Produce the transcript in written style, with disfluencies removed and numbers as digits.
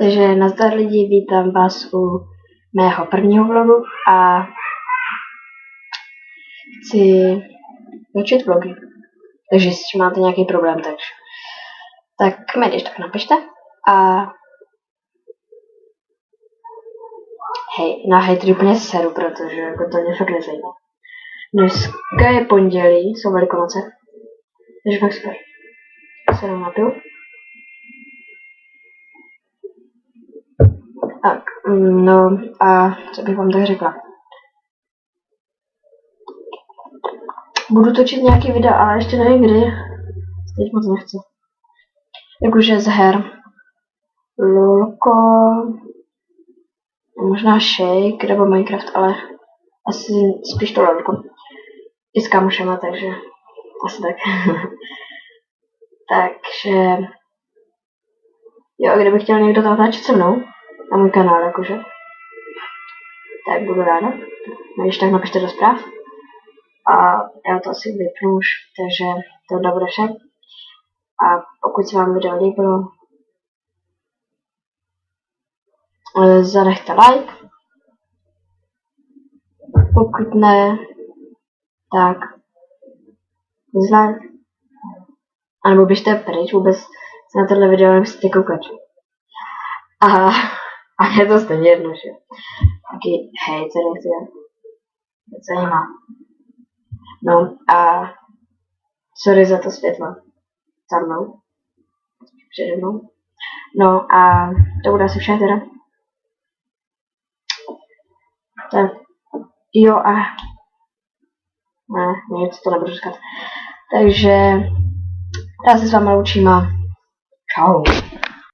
Takže nazdar lidi, vítám vás u mého prvního vlogu a chci točit vlogy. Takže jestli máte nějaký problém, tak mi když tak napište. A hej, na hejtry úplně seru, protože jako to mě fakt nezajímá. Dneska je pondělí, jsou Velikonoce, takže fakt super. Se jenom napiju. Tak, no a co bych vám tak řekla. Budu točit nějaký videa, ale ještě nevím kdy. Teď moc nechci. Jakože z her. Lolko. Možná Shake nebo Minecraft, ale asi spíš to Lolko. I s kamošema, takže asi tak. Takže jo, kdyby chtěl někdo to natáčet se mnou na můj kanál, jakože, tak budu ráda. Když tak napište do zpráv. A já to asi vypnu už, takže to bude vše. A pokud se vám video líbilo, zanechte like. Pokud ne, tak dislike. A nebo běžte pryč, vůbec se na tohle video nemusíte koukat. A je to stejně jedno, že? Taky hej, co nechci. Co nemá. No a sorry za to světlo. Za mnou. Přede mnou. No a to bude asi vše teda. Tak jo a ne, nic to nebudu říkat. Takže já se s vámi loučím a čau.